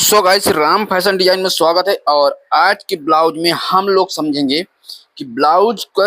So guys, Ram fashion design में स्वागत है। और आज के ब्लाउज में हम लोग समझेंगे कि ब्लाउज का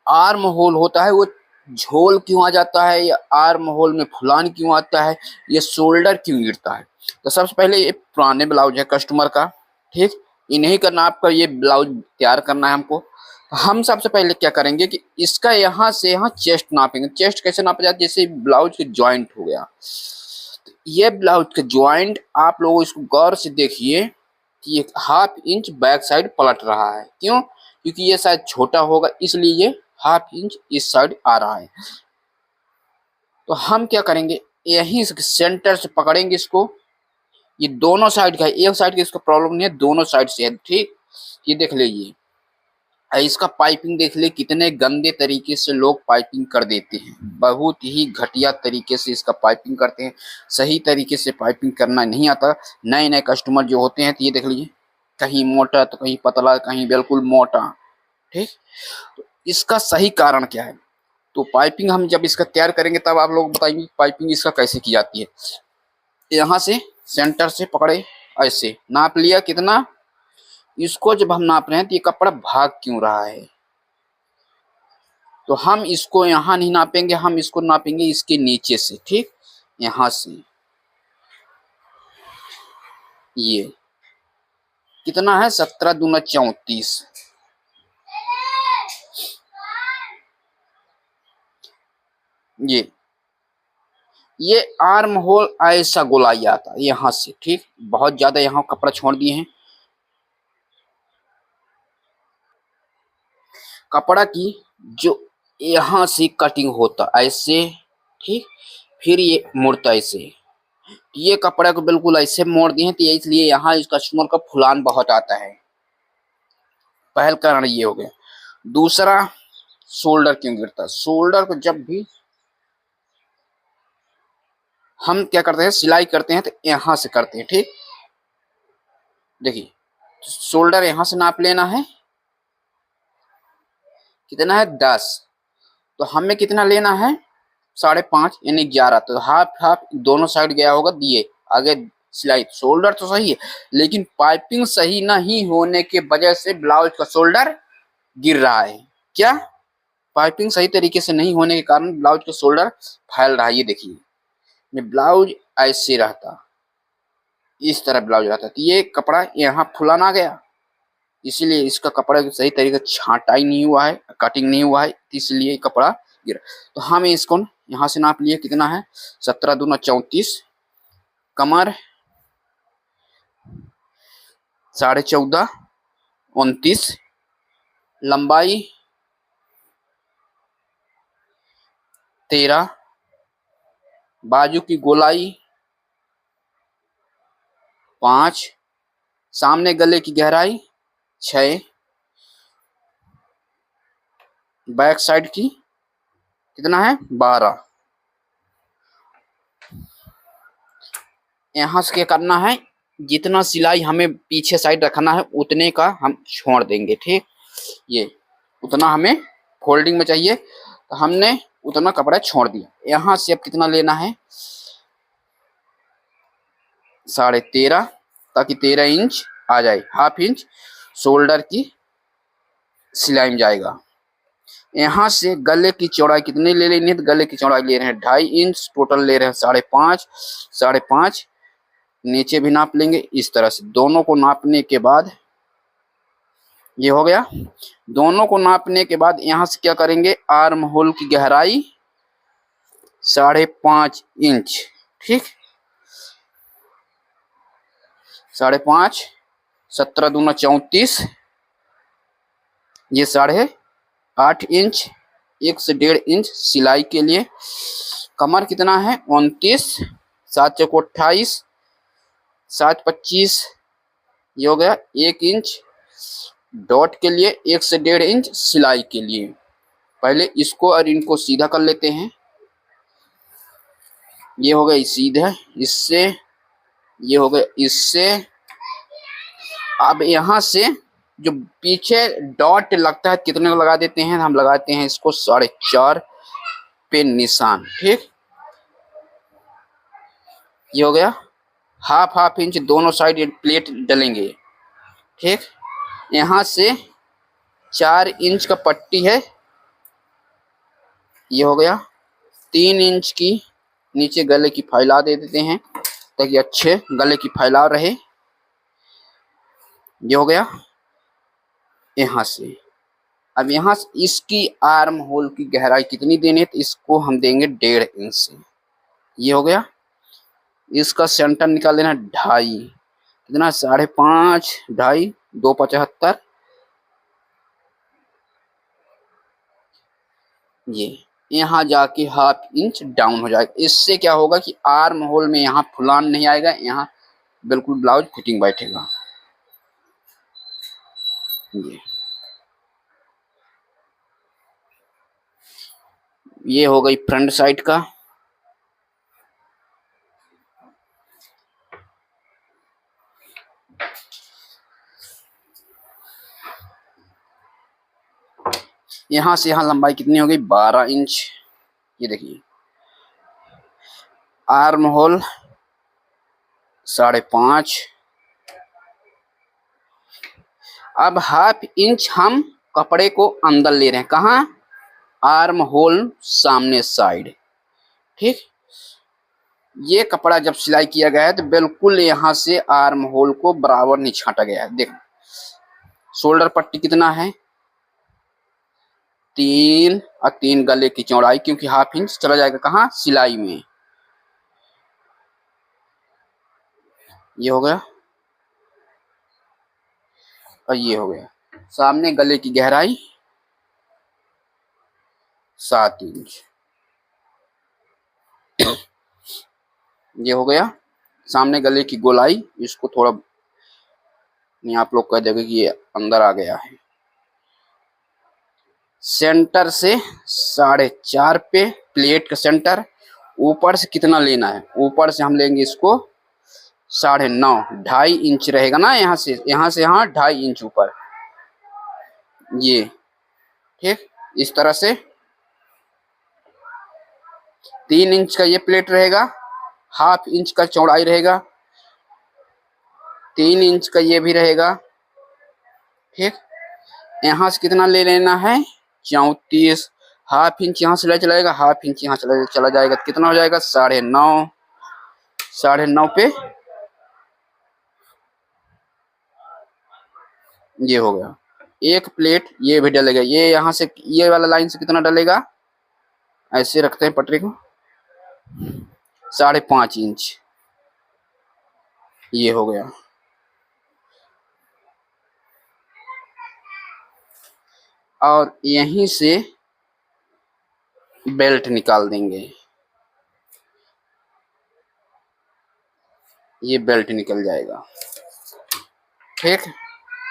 आर्म होल होता है वो झोल क्यों आ जाता है, या आर्म होल में फुलान क्यों आता है, ये शोल्डर क्यों गिरता है। तो सबसे पहले ये पुराने ब्लाउज है कस्टमर का, ठीक। इन्हीं का नाप कर ये ब्लाउज तैयार करना है हमको। तो हम सबसे पहले क्या करेंगे कि इसका यहाँ से यहाँ चेस्ट नापेंगे। चेस्ट कैसे नापा जाता है, जैसे ब्लाउज के ज्वाइंट हो गया, ये ब्लाउज के ज्वाइंट आप लोग इसको गौर से देखिए कि एक हाफ इंच बैक साइड पलट रहा है। क्यों? क्योंकि ये शायद छोटा होगा, इसलिए ये हाफ इंच इस साइड आ रहा है। तो हम क्या करेंगे, यहीं से सेंटर से पकड़ेंगे इसको। ये दोनों साइड का है, एक साइड की इसका प्रॉब्लम नहीं है, दोनों साइड से है, ठीक। ये देख लीजिए, इसका पाइपिंग देख ले, कितने गंदे तरीके से लोग पाइपिंग कर देते हैं। बहुत ही घटिया तरीके से इसका पाइपिंग करते हैं। सही तरीके से पाइपिंग करना नहीं आता। नए नए कस्टमर जो होते हैं, तो ये देख लीजिए, कहीं मोटा तो कहीं पतला, कहीं बिल्कुल मोटा, ठीक। तो इसका सही कारण क्या है? तो पाइपिंग हम जब इसका तैयार करेंगे तब आप लोग बताएंगे पाइपिंग इसका कैसे की जाती है। यहाँ से सेंटर से पकड़े, ऐसे नाप लिया कितना। इसको जब हम नाप रहे हैं तो ये कपड़ा भाग क्यों रहा है, तो हम इसको यहाँ नहीं नापेंगे, हम इसको नापेंगे इसके नीचे से, ठीक। यहाँ से ये कितना है, 17 दूना 34। ये आर्म होल ऐसा गोलाई आता है यहाँ से, ठीक। बहुत ज्यादा यहाँ कपड़ा छोड़ दिए हैं। कपड़ा की जो यहाँ से कटिंग होता ऐसे, ठीक। फिर ये मुड़ता ऐसे। ये कपड़ा को बिल्कुल ऐसे मोड़ दिए हैं, तो इसलिए यहाँ इस कस्टमर का फुलान बहुत आता है। पहला कारण ये हो गया। दूसरा, शोल्डर क्यों गिरता है। शोल्डर को जब भी हम क्या करते हैं, सिलाई करते हैं, तो यहाँ से करते हैं, ठीक। देखिए, शोल्डर यहाँ से नाप लेना है, कितना है 10। तो हमें कितना लेना है, 5.5 यानी 11। तो हाफ हाफ दोनों साइड गया होगा, दिए आगे सिलाई। शोल्डर तो सही है, लेकिन पाइपिंग सही नहीं होने के वजह से ब्लाउज का शोल्डर गिर रहा है। क्या? पाइपिंग सही तरीके से नहीं होने के कारण ब्लाउज का शोल्डर फैल रहा है। ये देखिए, ये ब्लाउज ऐसे रहता, इस तरह ब्लाउज रहता, तो ये कपड़ा यहाँ फुलान आ गया, इसीलिए इसका कपड़ा सही तरीके से छांटाई नहीं हुआ है, कटिंग नहीं हुआ है, इसलिए कपड़ा गिरा। तो हम इसको यहाँ से नाप लिए, कितना है, 17 दूना 34। कमर 14.5 29। लंबाई 13। बाजू की गोलाई 5। सामने गले की गहराई 6। बैक साइड की कितना है, 12। यहाँ से क्या करना है, जितना सिलाई हमें पीछे साइड रखना है उतने का हम छोड़ देंगे, ठीक। ये उतना हमें फोल्डिंग में चाहिए, तो हमने उतना कपड़ा छोड़ दिया। यहाँ से अब कितना लेना है, 13.5, ताकि 13 इंच आ जाए। हाफ इंच शोल्डर की सिलाई में जाएगा। यहाँ से गले की चौड़ाई कितनी ले लेनी है, तो गले की चौड़ाई ले रहे हैं 2.5 इंच, टोटल ले रहे हैं 5.5। 5.5 नीचे भी नाप लेंगे इस तरह से। दोनों को नापने के बाद ये हो गया। दोनों को नापने के बाद यहाँ से क्या करेंगे, आर्म होल की गहराई 5.5 इंच, ठीक। 5.5, 17 दूना 34, ये 8.5 इंच, 1 से 1.5 इंच सिलाई के लिए। कमर कितना है, 29। 7 चौको 28, 7 25, ये हो गया 1 इंच डॉट के लिए, 1 से 1.5 इंच सिलाई के लिए। पहले इसको और इनको सीधा कर लेते हैं। ये हो गया सीधा, इससे ये हो गया इससे। अब यहाँ से जो पीछे डॉट लगता है कितने को लगा देते हैं, हम लगाते हैं इसको 4.5 पे निशान, ठीक। ये हो गया हाफ हाफ इंच दोनों साइड प्लेट डलेंगे। ठीक, यहाँ से 4 इंच का पट्टी है, ये हो गया। 3 इंच की नीचे गले की फैला दे देते हैं ताकि अच्छे गले की फैलाव रहे, ये हो गया। यहाँ से अब यहाँ से इसकी आर्म होल की गहराई कितनी देनी है, तो इसको हम देंगे 1.5 इंच से, ये हो गया। इसका सेंटर निकाल देना 2.5, कितना 5.5, 2.5, 2.75, ये यहाँ जाके हाफ इंच डाउन हो जाएगा। इससे क्या होगा कि आर्म होल में यहाँ फुलान नहीं आएगा, यहाँ बिल्कुल ब्लाउज फिटिंग बैठेगा। ये हो गई फ्रंट साइड का। यहाँ से यहाँ लंबाई कितनी हो गई, 12 इंच। ये देखिए आर्म होल 5.5। अब हाफ इंच हम कपड़े को अंदर ले रहे हैं, कहाँ, आर्म होल सामने साइड। ठीक, ये कपड़ा जब सिलाई किया गया है तो बिल्कुल यहाँ से आर्म होल को बराबर नहीं छाटा गया है। देखो शोल्डर पट्टी कितना है, 3 और 3 गले की चौड़ाई, क्योंकि हाफ इंच चला जाएगा कहाँ, सिलाई में। ये हो गया और ये हो गया। सामने गले की गहराई 7 इंच, ये हो गया। सामने गले की गोलाई, इसको थोड़ा नहीं आप लोग कह दोगे कि ये अंदर आ गया है। सेंटर से 4.5 पे प्लेट का सेंटर, ऊपर से कितना लेना है, ऊपर से हम लेंगे इसको 9.5, 2.5 इंच रहेगा ना, यहाँ से यहाँ 2.5 इंच ऊपर, ये। ठीक, इस तरह से 3 इंच का ये प्लेट रहेगा, हाफ इंच का चौड़ाई रहेगा, 3 इंच का ये भी रहेगा। ठीक, यहाँ से कितना ले लेना है, 34, हाफ इंच यहाँ से चला जाएगा, हाफ इंच यहाँ चला जाएगा, कितना हो जाएगा 9.5, 9.5 पे ये हो गया। एक प्लेट ये भी डलेगा, ये यहाँ से ये वाला लाइन से कितना डलेगा, ऐसे रखते हैं पटरी को, 5.5 इंच, ये हो गया। और यहीं से बेल्ट निकाल देंगे, ये बेल्ट निकल जाएगा। ठीक,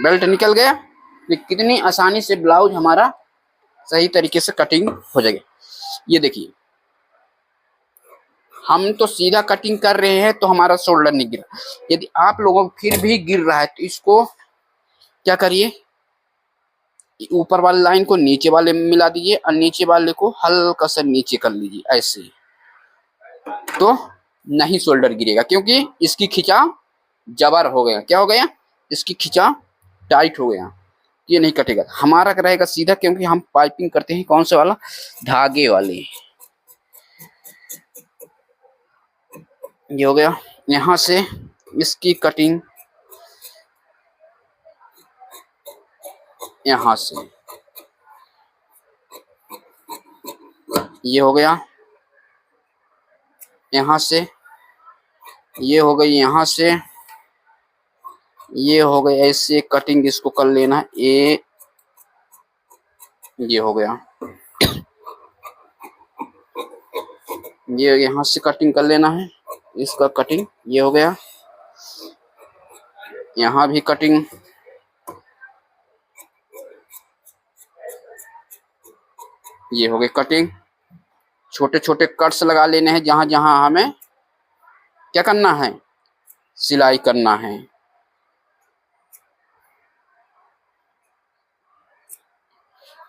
बेल्ट निकल गया, ये कितनी आसानी से ब्लाउज हमारा सही तरीके से कटिंग हो जाएगी। ये देखिए हम तो सीधा कटिंग कर रहे हैं तो हमारा शोल्डर नहीं गिरा। यदि आप लोगों को फिर भी गिर रहा है तो इसको क्या करिए, ऊपर वाले लाइन को नीचे वाले में मिला दीजिए और नीचे वाले को हल्का सा नीचे कर लीजिए, ऐसे, तो नहीं शोल्डर गिरेगा, क्योंकि इसकी खिंचाव जबर हो गया। क्या हो गया, इसकी खिंचाव टाइट हो गया, ये नहीं कटेगा। हमारा रहेगा सीधा, क्योंकि हम पाइपिंग करते हैं कौन से वाला, धागे वाले। ये हो गया। यहाँ से इसकी कटिंग यहाँ से, ये हो गया। यहाँ से ये हो गई, यहाँ से ये हो गई, ऐसे कटिंग इसको कर लेना है। ये हो गया, ये यहाँ से कटिंग कर लेना है, इसका कटिंग ये हो गया। यहाँ भी कटिंग, ये हो गई कटिंग। छोटे छोटे कट्स लगा लेने हैं जहां जहां हमें क्या करना है, सिलाई करना है।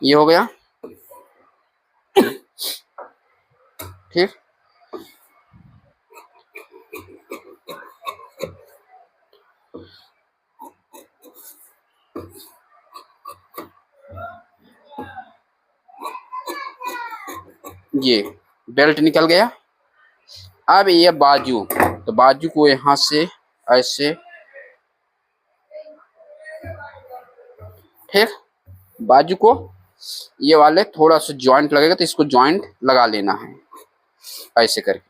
ये हो गया। ठीक, ये बेल्ट निकल गया। अब ये बाजू, तो बाजू को यहाँ से ऐसे, ठीक, बाजू को ये वाले थोड़ा सा जॉइंट लगेगा तो इसको जॉइंट लगा लेना है ऐसे करके।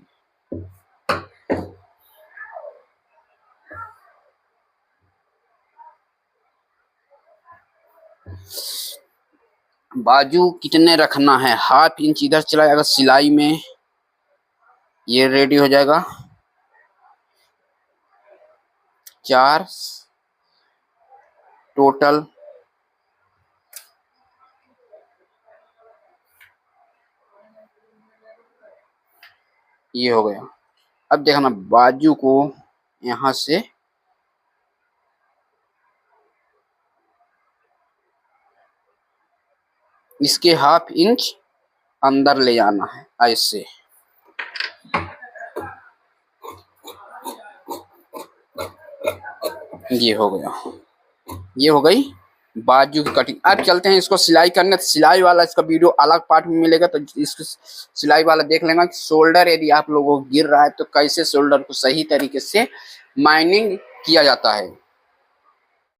बाजू कितने रखना है, 1/2 इंच इधर चला जाएगा सिलाई में, ये रेडी हो जाएगा 4 टोटल। ये हो गया। अब देखना बाजू को यहाँ से इसके 1/2 इंच अंदर ले जाना है ऐसे। ये हो गया, ये हो गई बाजू की कटिंग। अब चलते हैं इसको सिलाई करने। तो सिलाई वाला इसका वीडियो अलग पार्ट में मिलेगा, तो इसको सिलाई वाला देख लेना कि शोल्डर यदि आप लोगों को गिर रहा है तो कैसे शोल्डर को सही तरीके से माइनिंग किया जाता है।